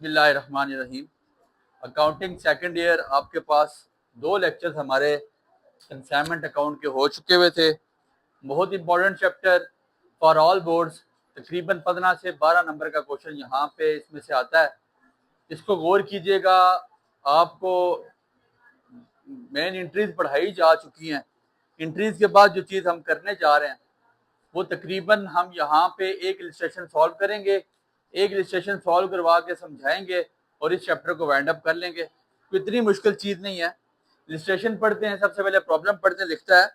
बिस्मिल्लाहिर्रहमानिर्रहीम। Accounting second year आपके पास 2 lectures हमारे कंसाइनमेंट अकाउंट के हो चुके हुए थे। बहुत important chapter for all boards. तकरीबन 15 से 12 नंबर का क्वेश्चन यहाँ पे इसमें से आता है। इसको गौर कीजिएगा। आपको मेन इंट्रीज पढ़ाई जा चुकी हैं। इंट्रीज के बाद जो चीज़ हम करने जा रहे हैं वो तकरीबन हम यहाँ पे एक इलस्ट्रेशन सॉल्व करेंगे, एक इलस्ट्रेशन सॉल्व करवा के समझाएंगे और इस चैप्टर को वाइंड अप कर लेंगे। तो इतनी मुश्किल चीज़ नहीं है। इलस्ट्रेशन पढ़ते हैं, सबसे पहले प्रॉब्लम पढ़ते हैं। लिखता है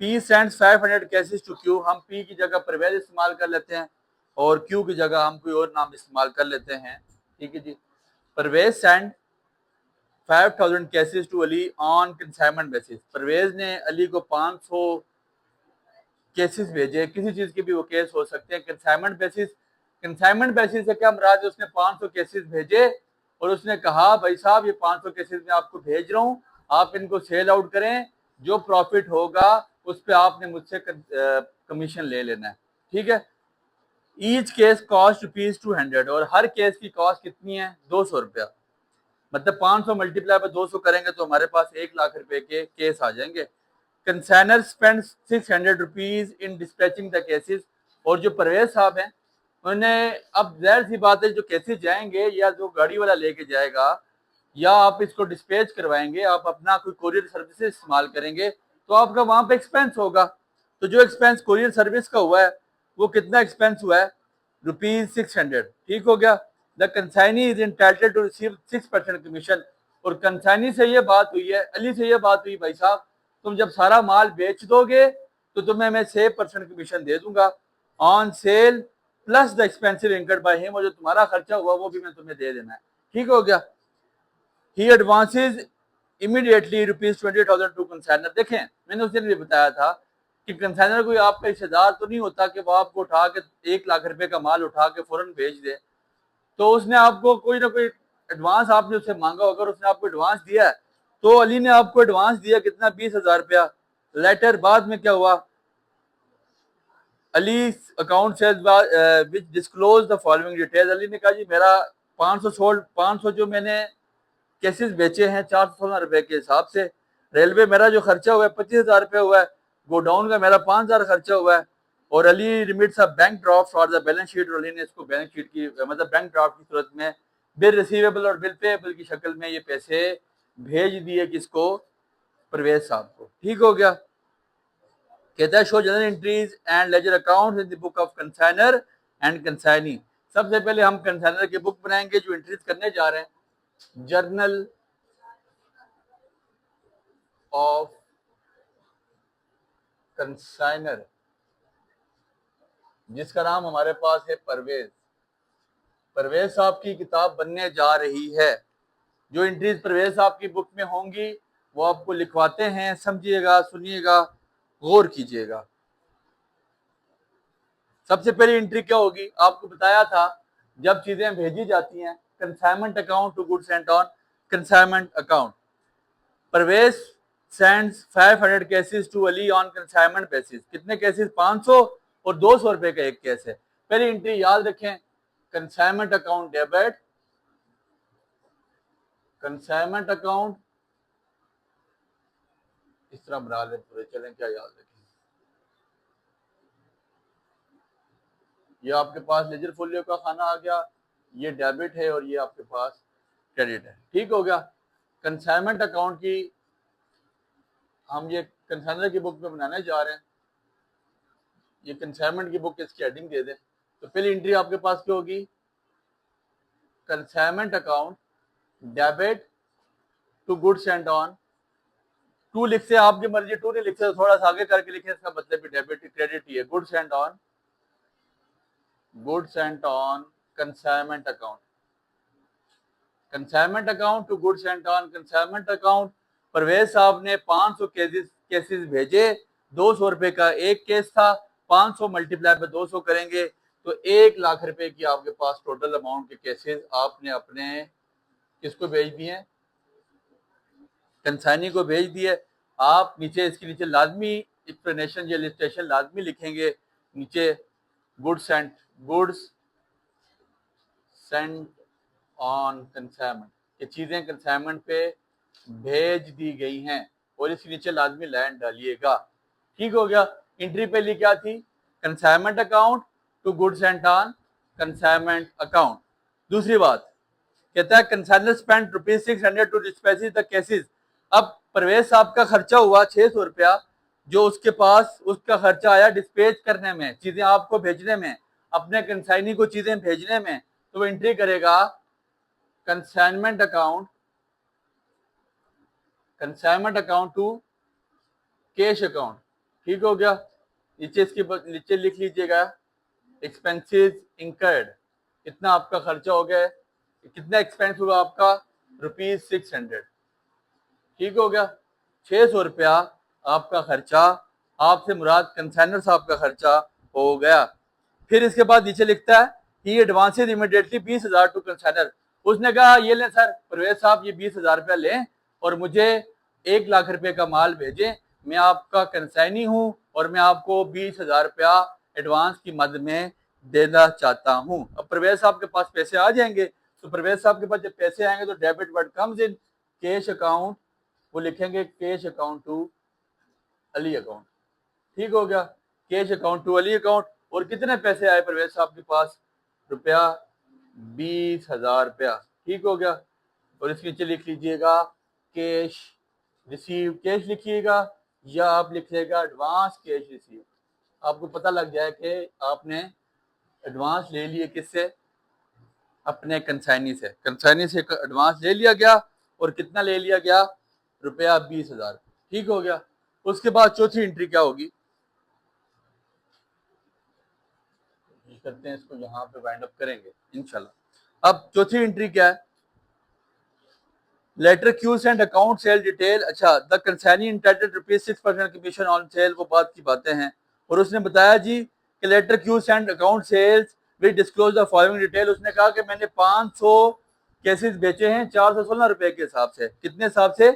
P sends 500 cases to Q। हम P की जगह परवेज इस्तेमाल कर लेते हैं और Q की जगह हम कोई और नाम इस्तेमाल कर लेते हैं। ठीक है जी। Parvez send 5000 cases to Ali on consignment basis. Parvez ने अली को 500 केसेस भेजे। किसी चीज के भी वो केस हो सकते हैं। कंसाइनमेंट बेसिस, कंसाइनमेंट बेसिस से क्या मुराद है? उसने 500 केसेस भेजे और उसने कहा भाई साहब ये 500 केसेस मैं आपको भेज रहा हूँ, आप इनको सेल आउट करें, जो प्रॉफिट होगा उस पर आपने मुझसे कमीशन ले लेना है। ठीक है। ईच केस कॉस्ट ₹200 और हर केस की कॉस्ट कितनी है? 200 रुपया। मतलब 500 मल्टीप्लाई पर 200 करेंगे तो हमारे पास 1 लाख रुपए के केस आ जाएंगे। Consignor spend 600 rupees in dispatching the cases. और जो परवेज साहब हैं उन्होंने, अब जाहिर सी बात है जो केसेस जाएंगे या जो गाड़ी वाला लेके जाएगा या आप इसको डिस्पैच करवाएंगे, आप अपना कोई कोरियर सर्विसेज इस्तेमाल करेंगे तो आपका वहां पे एक्सपेंस होगा। तो जो एक्सपेंस कोरियर सर्विस का हुआ है वो कितना एक्सपेंस हुआ है? ₹600। ठीक हो गया। The consignee is entitled to receive 6% commission. और कंसाइनी से ये बात हुई है, अली से ये बात हुई भाई साहब तुम जब सारा माल बेच दोगे तो तुम्हें मैं 6% कमीशन दे दूंगा on sale plus the expensive incurred by him. और जो तुम्हारा खर्चा हुआ वो भी मैं तुम्हें दे देना है। ठीक हो गया। ही एडवांसेज इमीडिएटली ₹20,000 टू कंसाइनर। देखें मैंने उस दिन भी बताया था कि कंसाइनर कोई आपका रिश्तेदार तो नहीं होता कि वो आपको उठा के 1 लाख रुपए का माल उठा के फौरन भेज दे। तो उसने आपको कोई ना कोई एडवांस आपने उससे मांगा। अगर उसने आपको एडवांस दिया है तो अली ने आपको एडवांस दिया कितना? 20,000 रुपया। लेटर बाद में क्या हुआ? Ali account says which disclose the following details. Ali ने कहा जी मेरा 500 जो मैंने केसेस बेचे हैं 416 रुपए के हिसाब से, रेलवे मेरा जो खर्चा हुआ है 25,000 रुपये हुआ है, गोडाउन का मेरा 5,000 खर्चा हुआ है और Ali remits a bank draft for the balance sheet. और अली ने इसको बैलेंस शीट की मतलब बैंक ड्राफ्ट की सूरत में बिल रिसीवेबल और बिल पेएबल की शक्ल में ये पैसे भेज दिए किसको? परवेज साहब को। ठीक हो गया। कहता है show journal entries and ledger accounts in the book of consignor and consignee. सबसे पहले हम कंसाइनर की बुक बनाएंगे जो एंट्रीज करने जा रहे हैं। जर्नल ऑफ कंसाइनर जिसका नाम हमारे पास है परवेज। परवेज साहब की किताब बनने जा रही है। जो एंट्रीज परवेज साहब की बुक में होंगी वो आपको लिखवाते हैं। समझिएगा, सुनिएगा, गौर कीजिएगा। सबसे पहली एंट्री क्या होगी? आपको बताया था जब चीजें भेजी जाती हैं consignment account to goods and on consignment account. Parvez sends 500 cases to Ali on consignment basis. कितने केसेस? 500 और 200 रुपए का एक केस है। पहली एंट्री याद रखें, consignment account debit, consignment account इस तरह बना लें पूरे, चलें क्या याद रखें। ये आपके पास लेजर फोलियो का खाना आ गया, ये डेबिट है और ये आपके पास क्रेडिट है। ठीक हो गया। कंसाइनमेंट अकाउंट की हम ये कंसाइनर की बुक में बनाने जा रहे हैं। ये कंसाइनमेंट की बुक इसकी हेडिंग दे दें। तो पहली एंट्री आपके पास क्या होगी? Consignment account debit to goods and on. To लिखते हैं आपकी मर्जी, टू नहीं लिखते तो थोड़ा सा आगे करके लिखे, इसका मतलब भी डेबिट क्रेडिट ही है। Goods and on, goods and on consignment account, consignment account to goods and on consignment account. Parvez साहब ने 500 केसेस भेजे। 200 रुपए का एक केस था। 500 मल्टीप्लाई पे 200 करेंगे तो 1 लाख रुपए की आपके पास टोटल अमाउंट के केसेस आपने अपने किसको भेज दिए? कंसाइनी को भेज दिए। आप नीचे इसके नीचे लाजमी एक्सप्लेनेशन या लिस्टेशन लाजमी लिखेंगे नीचे। Goods and goods send on consignment, ये चीजें कंसाइनमेंट पे भेज दी गई हैं और इसके नीचे लाजमी लाइन डालिएगा। ठीक हो गया। एंट्री पहली क्या थी? Consignment account to goods and on consignment account. दूसरी बात कहता है consignor spend ₹600 to dispatches the cases. अब परवेज साहब का खर्चा हुआ 600 रुपया, जो उसके पास उसका खर्चा आया डिस्पैच करने में, चीजें आपको भेजने में, अपने कंसाइनी को चीजें भेजने में, तो वो एंट्री करेगा consignment account to cash account. ठीक हो गया। नीचे इसके नीचे लिख लीजिएगा एक्सपेंसेस इंकर्ड, कितना आपका खर्चा हो गया है, कितना एक्सपेंस हुआ आपका? ₹600। ठीक हो गया। 600 रुपया आपका खर्चा, आपसे मुराद कंसाइनर साहब का खर्चा हो गया। फिर इसके बाद नीचे लिखता है ही एडवांसेज इमीडिएटली 20,000 टू कंसाइनर। उसने कहा ये लें सर परवेज साहब, ये 20,000 रुपया लें और मुझे 1 लाख रुपए का माल भेजें, मैं आपका कंसाइनी हूं और मैं आपको 20,000 रुपया एडवांस की मद में देना चाहता हूं। अब परवेज साहब के पास पैसे आ जाएंगे, तो परवेज साहब के पास जब पैसे आएंगे तो debit word comes in cash account, वो लिखेंगे cash account to Ali account. ठीक हो गया। Cash account to Ali account. और कितने पैसे आए परवेज साहब के पास? ₹20,000 रुपया। ठीक हो गया। और इसके नीचे लिख लीजिएगा कैश रिसीव, कैश लिखिएगा या आप लिखिएगा एडवांस कैश रिसीव। आपको पता लग जाए कि आपने एडवांस ले लिए किससे? अपने कंसाइनी से। कंसाइनी से एडवांस ले लिया गया और कितना ले लिया गया? ₹20,000। ठीक हो गया। उसके बाद चौथी एंट्री क्या होगी? करते हैं इसको, यहाँ पे वाइंड अप करेंगे इंशाल्लाह। अब चौथी एंट्री क्या है? Letter cues and account sale detail. अच्छा, the consignee entitled ₹6% commission on sale, वो बात की बातें हैं। और उसने बताया जी कि letter cues and account sales will disclose the following detail. उसने कहा कि मैंने 500 केसेस बेचे हैं 416 रुपए के हिसाब से। कितने हिसाब से?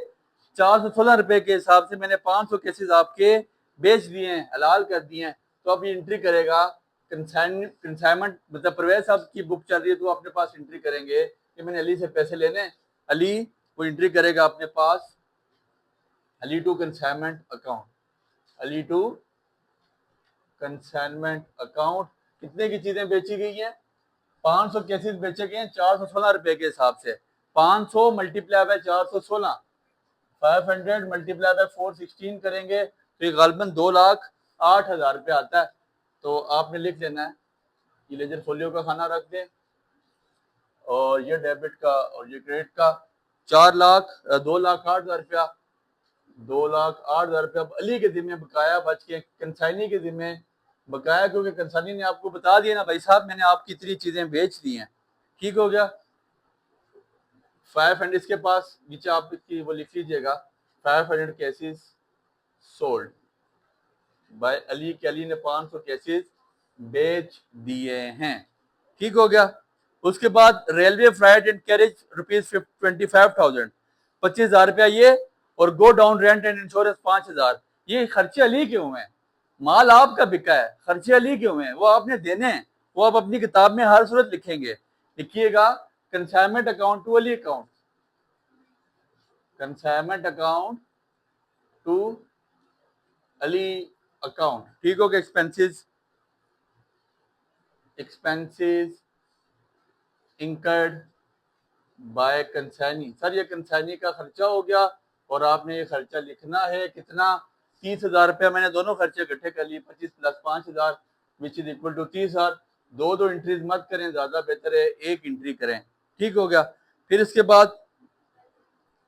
416 रुपए के हिसाब से मैंने 500 केसेस आपके बेच दिए हैं, हलाल कर दिए हैं। तो अब ये एंट्री करेगा कंसाइनमेंट, मतलब परवेज साहब की बुक चल रही है तो अपने पास एंट्री करेंगे कि मैंने अली से पैसे लेने। अली वो एंट्री करेगा अपने पास Ali to consignment account, Ali to consignment account. कितने की चीजें बेची गई हैं? 500 केसेस बेचे गए हैं 416 रुपए के हिसाब से। 500 मल्टीप्लाई बाय 416, 500 मल्टीप्लाई बाय 416 करेंगे तो ये गालबन 2,08,000 रुपये आता है। तो आपने लिख लेना है, ये लेजर फोलियो का खाना रख दें और ये डेबिट का और ये क्रेडिट का। 2,08,000 रुपया, 2,08,000 रुपया अली के जिम्मे बकाया बच के, कंसाइनी के जिम्मे बकाया, क्योंकि कंसाइनी ने आपको बता दिया ना भाई साहब मैंने आपकी इतनी चीजें बेच दी हैं। ठीक हो गया। 500 इसके पास नीचे आप वो लिख लीजिएगा 500 केसेस सोल्ड बाय अली के, अली ने 500 केसेस बेच दिए हैं। ठीक हो गया। उसके बाद रेलवे फ्लाइट एंड कैरेज ₹25,000, 25,000 रुपया ये, और go down rent and insurance 5,000। ये खर्चे अली के हुए हैं, माल आपका बिका है, खर्चे अली के हुए हैं, वो आपने देने हैं, वो आप अपनी किताब में हर सूरत लिखेंगे। लिखिएगा consignment account to Ali account, consignment account to Ali account. ठीक हो गया। Expenses, expenses incurred by consignee. Sir ये कंसाइनी का खर्चा हो गया और आपने ये खर्चा लिखना है कितना? 30,000 रुपया। मैंने दोनों खर्चे इकट्ठे कर लिए, 25 plus 5,000 which is equal to 30,000। दो एंट्रीज मत करें, ज्यादा बेहतर है एक एंट्री करें। ठीक हो गया। फिर इसके बाद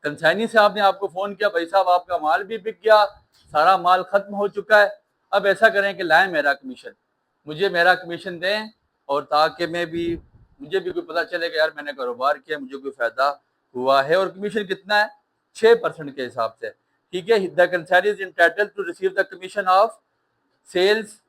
कंसाइनी से आपने आपको फोन किया, भाई साहब आपका माल भी बिक गया, सारा माल खत्म हो चुका है, अब ऐसा करें कि लाएं मेरा कमीशन, मुझे मेरा कमीशन दें, और ताकि मैं भी, मुझे भी कोई पता चले कि यार मैंने कारोबार किया, मुझे कोई फायदा हुआ है। और कमीशन कितना है? 6% के हिसाब से। ठीक है। The consignee is entitled to receive the commission of sales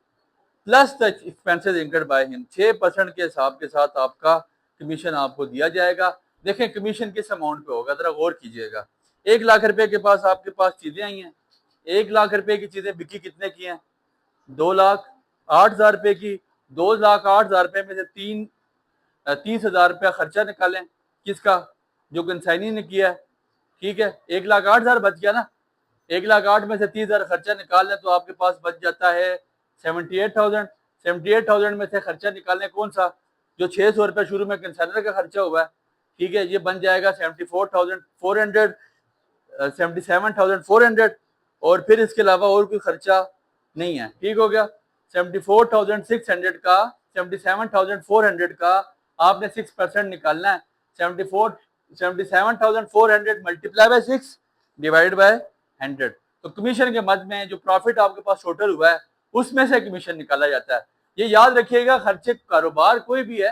plus the expenses incurred by him. 6% के हिसाब के साथ आपका कमीशन आपको दिया जाएगा। देखें कमीशन किस अमाउंट पे होगा, जरा गौर कीजिएगा। 1 लाख रुपए के पास आपके पास चीजें आई हैं, 1 लाख रुपए की चीजें बिकी कितने की हैं? 2,08,000 रुपए की। 2,08,000 रुपए में से 30,000 रुपया खर्चा निकालें, किसका, जो कंसाइनी ने किया है, ठीक है। 1,08,000 बच गया ना, 1,08,000 में से 30,000 खर्चा निकाल लें तो आपके पास बच जाता है 78,000। 78,000 में से खर्चा निकालने कौन सा, जो 600 रुपये शुरू में कंसाइनर का खर्चा हुआ है, ठीक है, ये बन जाएगा 74,400, 77,400, और फिर इसके अलावा और कोई खर्चा नहीं है, ठीक हो गया। 74,600 का 77,400 का आपने 6% निकालना है। 77,400 मल्टीप्लाई बाय 6 डिवाइड बाय 100। तो कमीशन के मद में जो प्रॉफिट आपके पास टोटल हुआ है उसमें से कमीशन निकाला जाता है। ये याद रखिएगा, खर्चे कारोबार कोई भी है,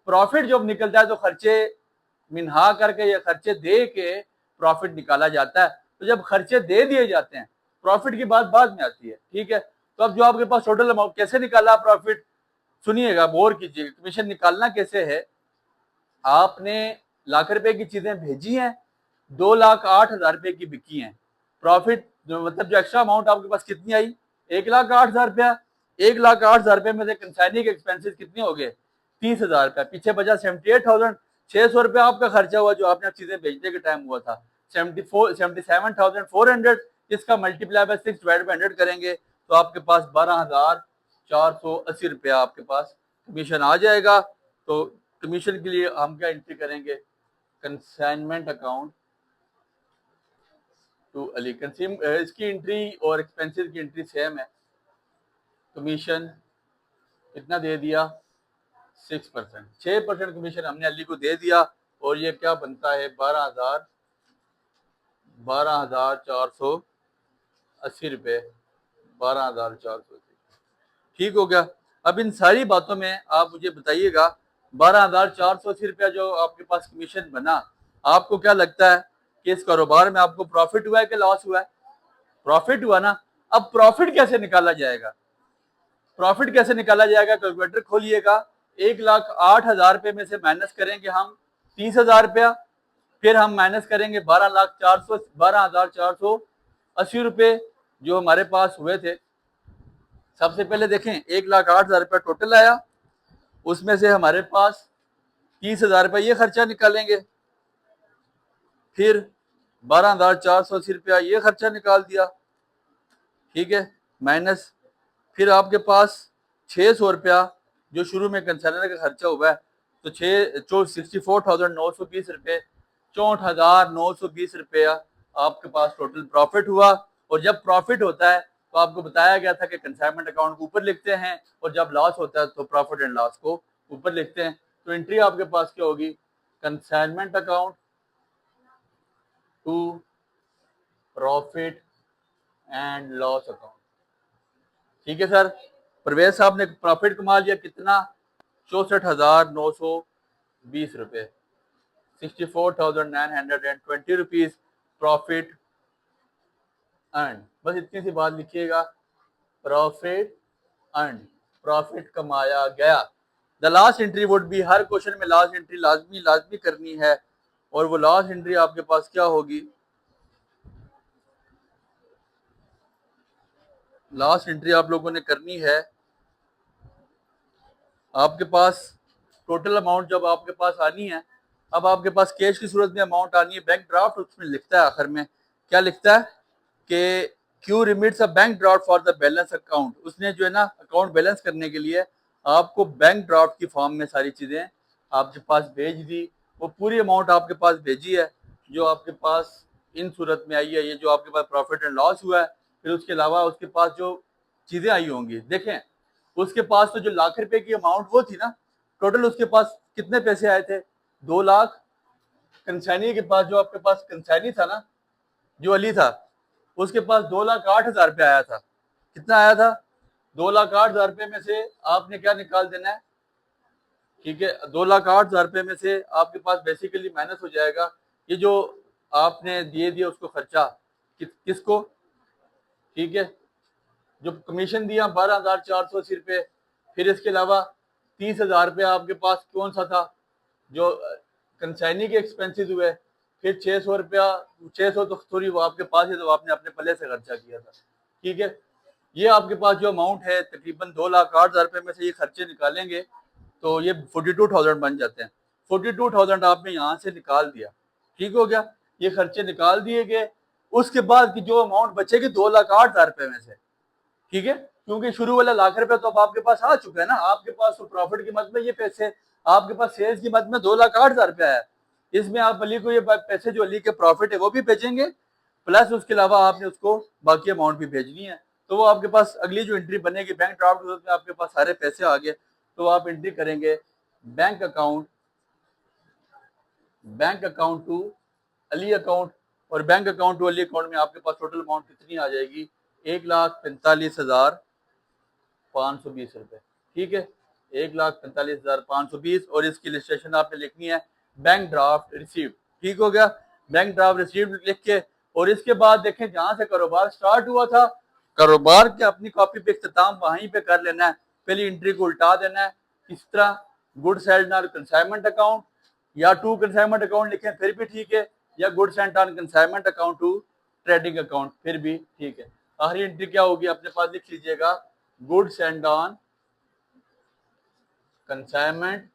प्रॉफिट जब निकलता है तो खर्चे मिनहा करके या खर्चे दे के प्रॉफिट निकाला जाता है। तो जब खर्चे दे दिए जाते हैं प्रॉफिट की बात बाद में आती है, ठीक है। तो अब जो आपके पास टोटल अमाउंट कैसे निकाला प्रॉफिट, सुनिएगा, गौर कीजिएगा। कमीशन निकालना कैसे है, आपने लाख रुपए की चीजें भेजी हैं, 2,08,000 रुपए की बिकी हैं, प्रॉफिट जो मतलब जो एक्स्ट्रा अमाउंट आपके पास कितनी आई, 1,08,000 रुपया। 1,08,000 रुपए में से कंसाइनी के एक्सपेंसेस कितने हो गए, 30,000 रुपया, पीछे बचा 78,000। 600 रुपया आपका खर्चा हुआ जो आपने चीजें भेजने के टाइम हुआ था, 77,400। इसका मल्टीप्लाई बाय 6 डिवाइड बाय 100 करेंगे तो आपके पास 12,480 रुपया आपके पास कमीशन आ जाएगा। तो कमीशन के लिए हम क्या एंट्री करेंगे, कंसाइनमेंट अकाउंट टू अली कंसीम, इसकी एंट्री और एक्सपेंसेस की एंट्री सेम है। कमीशन कितना दे दिया, 6%, 6% कमीशन हमने अली को दे दिया, और ये क्या बनता है, 12,480 रुपये, 12,480, ठीक हो गया। अब इन सारी बातों में आप मुझे बताइएगा, 12,480 रुपया जो आपके पास कमीशन बना, आपको क्या लगता है कि इस कारोबार में आपको प्रॉफिट हुआ है कि लॉस हुआ है, प्रॉफिट हुआ ना। अब प्रॉफिट कैसे निकाला जाएगा, प्रॉफिट कैसे निकाला जाएगा, कैलकुलेटर खोलिएगा। 1,08,000 रुपए में से माइनस करेंगे हम 30,000 रुपया, फिर हम माइनस करेंगे 12,480 रुपए जो हमारे पास हुए थे। सबसे पहले देखें 1,08,000 रुपया टोटल आया, उसमें से हमारे पास 30,000 रुपया ये खर्चा निकालेंगे, फिर 12,480 रुपया ये खर्चा निकाल दिया, ठीक है, माइनस फिर आपके पास 600 रुपया जो शुरू में कंसाइनर का खर्चा हुआ है, तो 64,920 रुपये, 64,920 रुपया आपके पास टोटल प्रॉफिट हुआ। और जब प्रॉफिट होता है तो आपको बताया गया था कि कंसाइनमेंट अकाउंट को ऊपर लिखते हैं, और जब लॉस होता है तो प्रॉफिट एंड लॉस को ऊपर लिखते हैं। तो एंट्री आपके पास क्या होगी, consignment account to profit and loss account, ठीक है सर। परवेज साहब ने प्रॉफिट कमा लिया कितना, 64,920 रुपये, 64,920 रुपीज प्रॉफिट अर्न। बस इतनी सी बात लिखिएगा, प्रॉफिट अर्न, प्रॉफिट कमाया गया। The last entry would be, her question में लास्ट एंट्री लाजमी करनी है, और वो लास्ट एंट्री आपके पास क्या होगी, लास्ट एंट्री आप लोगों ने करनी है, आपके पास टोटल अमाउंट जब आपके पास आनी है, अब आपके पास कैश की सूरत में अमाउंट आनी है, बैंक ड्राफ्ट उसमें लिखता है आखिर में, क्या लिखता है कि Q remits a bank draft for the balance account. उसने जो है ना अकाउंट बैलेंस करने के लिए आपको बैंक ड्राफ्ट की फॉर्म में सारी चीज़ें आपके पास भेज दी, वो पूरी अमाउंट आपके पास भेजी है जो आपके पास इन सूरत में आई है, ये जो आपके पास प्रॉफिट एंड लॉस हुआ है। फिर उसके अलावा उसके पास जो चीज़ें आई होंगी, देखें उसके पास तो जो लाख रुपए की अमाउंट वो थी ना, टोटल उसके पास कितने पैसे आए थे, 2 लाख। कंसाइनी के पास जो आपके पास कंसाइनी था ना, जो अली था, उसके पास 2,08,000 रुपया आया था। कितना आया था, 2,08,000 रुपये में से आपने क्या निकाल देना है, ठीक है, 2,08,000 रुपये में से आपके पास बेसिकली माइनस हो जाएगा ये जो आपने दिए दिया उसको खर्चा, किसको, ठीक है, जो कमीशन दिया 12,480 रुपये, फिर इसके अलावा 30,000 रुपये आपके पास कौन सा था, जो कंसाइनी के एक्सपेंसेस हुए, फिर 600 रुपया, 600 तो सॉरी वो आपके पास है तो आपने अपने पल्ले से खर्चा किया था, ठीक है। ये आपके पास जो अमाउंट है तकरीबन 2,08,000 रुपये में से ये खर्चे निकालेंगे तो ये 42,000 बन जाते हैं। 42,000 आपने यहाँ से निकाल दिया, ठीक हो गया, ये खर्चे निकाल दिए गए। उसके बाद की जो अमाउंट बचेगी 2,08,000 रुपए में से, ठीक है, क्योंकि शुरू वाला लाख रुपए तो अब आपके पास आ चुका है ना, आपके पास तो प्रॉफिट की मद में ये पैसे, आपके पास सेल्स की मद में 2,08,000 रुपया है। इसमें आप अली को ये पैसे जो अली के प्रॉफिट है वो भी भेजेंगे, प्लस उसके अलावा आपने उसको बाकी अमाउंट भी भेजनी है। तो वो आपके पास अगली जो एंट्री बनेगी बैंक ड्राफ्ट में, आपके पास सारे पैसे आ गए, तो आप एंट्री करेंगे bank account to Ali account, और bank account to Ali account में आपके पास टोटल अमाउंट कितनी आ जाएगी, 1,45,520 रुपए, ठीक है, 1,45,520। और इसकी रजिस्ट्रेशन आपने लिखनी है बैंक ड्राफ्ट रिसीव्ड, ठीक हो गया, बैंक ड्राफ्ट रिसीव्ड लिख के, और इसके बाद देखें जहां से कारोबार स्टार्ट हुआ था, कारोबार के अपनी कॉपी पे इख्तिताम वहीं पे कर लेना है, पहली एंट्री को उल्टा देना है। किस तरह, goods held on consignment account, या टू कंसाइनमेंट अकाउंट लिखें फिर भी ठीक है, या goods held on consignment account to trading account फिर भी ठीक है। आखिरी एंट्री क्या होगी, अपने पास लिख लीजिएगा, goods and on consignment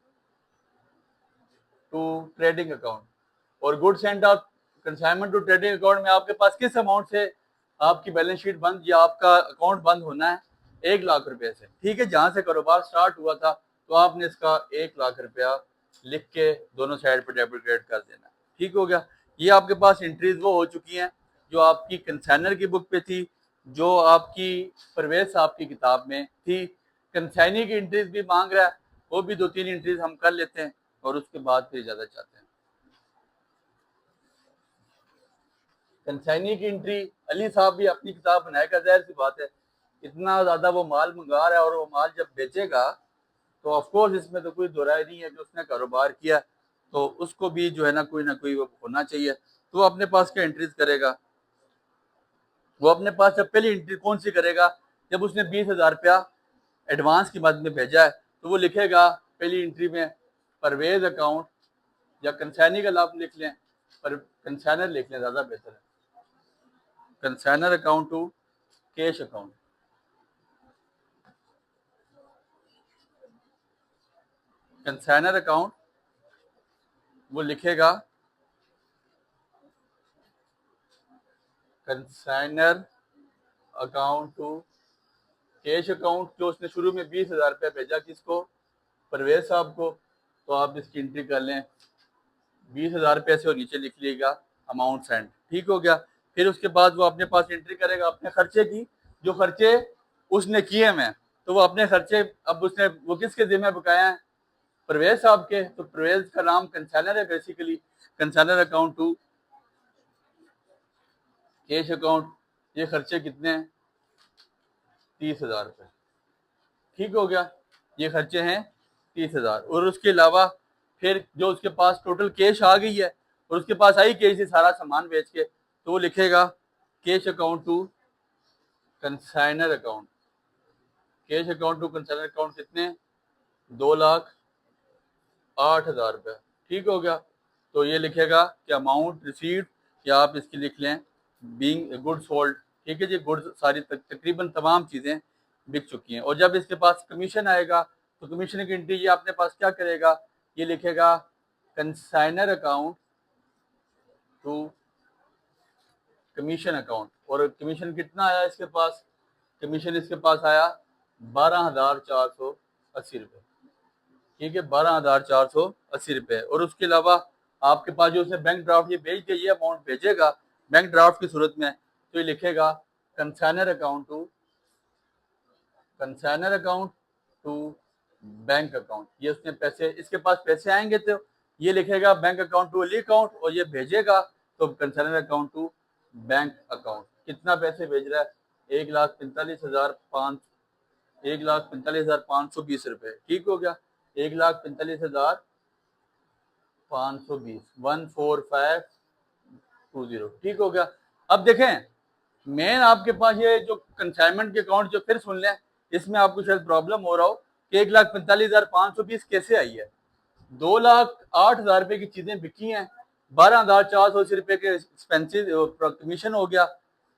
to trading account. और goods and on consignment to trading account में आपके पास किस अमाउंट से आपकी बैलेंस शीट बंद या आपका अकाउंट बंद होना है, 1,00,000 रुपए से, ठीक है, जहां से कारोबार स्टार्ट हुआ था, तो आपने इसका 1,00,000 रुपया लिख के दोनों साइड पर डेबिट क्रेडिट कर देना, ठीक हो गया। ये आपके पास एंट्रीज वो हो चुकी हैं जो आपकी कंसाइनर की बुक पे थी, जो आपकी परवेज साहब की किताब में थी। कंसाइनी की एंट्रीज भी मांग रहा है, वो भी 2-3 एंट्रीज हम कर लेते हैं और उसके बाद फिर इजाजत चाहते हैं। कंसाइनी की एंट्री, अली साहब भी अपनी किताब बनाएगा, जाहिर सी बात है, इतना ज्यादा वो माल मंगा रहा है और वो माल जब बेचेगा तो ऑफकोर्स इसमें तो कोई दो राय नहीं है कि उसने कारोबार किया, तो उसको भी जो है ना कोई वो होना चाहिए। तो वो अपने पास क्या एंट्रीज करेगा, वो अपने पास जब पहली एंट्री कौन सी करेगा, जब उसने 20,000 रुपया एडवांस की मद में भेजा है, तो वो लिखेगा पहली एंट्री में परवेज अकाउंट, या कंसाइनी का लाभ लिख लें, पर कंसाइनर लिख लें ज्यादा बेहतर है, consignor account to cash account, consignor account वो लिखेगा consignor account to cash account, जो उसने शुरू में 20,000 रुपया भेजा किसको, परवेज साहब को, तो आप इसकी एंट्री कर लें 20,000 रुपये से, और नीचे लिख लीजिएगा अमाउंट सेंड, ठीक हो गया। फिर उसके बाद वो अपने पास एंट्री करेगा अपने खर्चे की, जो खर्चे उसने किए हैं, तो वो अपने खर्चे अब उसने वो किसके जिम्मे बकाया है, परवेज साहब के, तो परवेज का नाम कंसाइनर है basically, consignor account to cash account. ये खर्चे कितने हैं, 30,000 रुपये, ठीक हो गया, ये खर्चे हैं 30,000। और उसके अलावा फिर जो उसके पास टोटल कैश आ गई है, और उसके पास आई कैश से सारा सामान बेच के, तो वो लिखेगा cash account to consignor account, cash account to consignor account कितने, 2,08,000 रुपये, ठीक हो गया। तो ये लिखेगा कि अमाउंट रिसीव्ड, या आप इसकी लिख लें बीइंग गुड्स सोल्ड, ठीक है जी, गुड्स सारी तकरीबन तमाम चीज़ें बिक चुकी हैं। और जब इसके पास कमीशन आएगा, तो कमीशन की एंट्री ये अपने पास क्या करेगा, ये लिखेगा consignor account to commission account. और कमीशन कितना आया इसके पास, कमीशन इसके पास आया 12,480 रुपये, ठीक है, 12,480 रुपये। और उसके अलावा आपके पास जो उसने बैंक ड्राफ्ट ये भेज के ये अमाउंट भेजेगा बैंक ड्राफ्ट की सूरत में, तो ये लिखेगा consignor account to bank account. ये उसने पैसे, इसके पास पैसे आएंगे तो ये लिखेगा bank account to Ali account, और ये भेजेगा तो consignor account to bank account. कितना पैसे भेज रहा है, 1,45,520 रुपये, ठीक हो गया, 1,45,520, 14520, ठीक हो गया। अब देखें मेन आपके पास ये जो कंसाइनमेंट के अकाउंट जो फिर सुन लें, इसमें आपको शायद प्रॉब्लम हो रहा हो कि 1,45,520 कैसे आई है, 2,08,000 रुपए की चीजें बिकी हैं, 12,480 रुपए के एक्सपेंसिव कमीशन हो गया,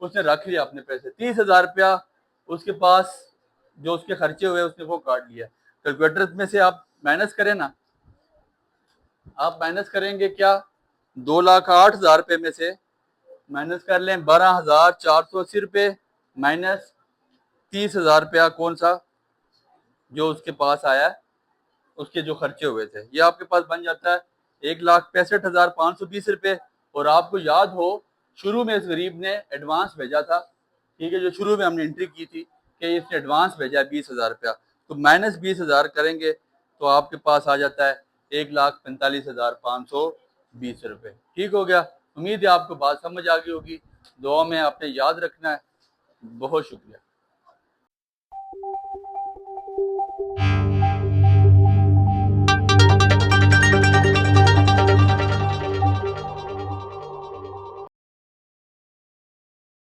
उसने रख लिया अपने पैसे, 30,000 रुपया उसके पास जो उसके खर्चे हुए उसने वो काट लिया। कैलकुलेटर में से आप माइनस करें ना, आप माइनस करेंगे क्या, 2,08,000 रुपये में से माइनस कर लें 12,480 रुपये माइनस 30,000 रुपया, कौन सा जो उसके पास आया है, उसके जो खर्चे हुए थे, ये आपके पास बन जाता है 1,65,520 रुपये। और आपको याद हो शुरू में इस गरीब ने एडवांस भेजा था, ठीक है, जो शुरू में हमने एंट्री की थी कि इसने एडवांस भेजा है 20,000 रुपया, तो माइनस 20,000 करेंगे तो आपके पास आ जाता है 1,45,520 रुपये। ठीक हो गया। उम्मीद है आपको बात समझ आ गई होगी। दुआ में आपने याद रखना है। बहुत शुक्रिया।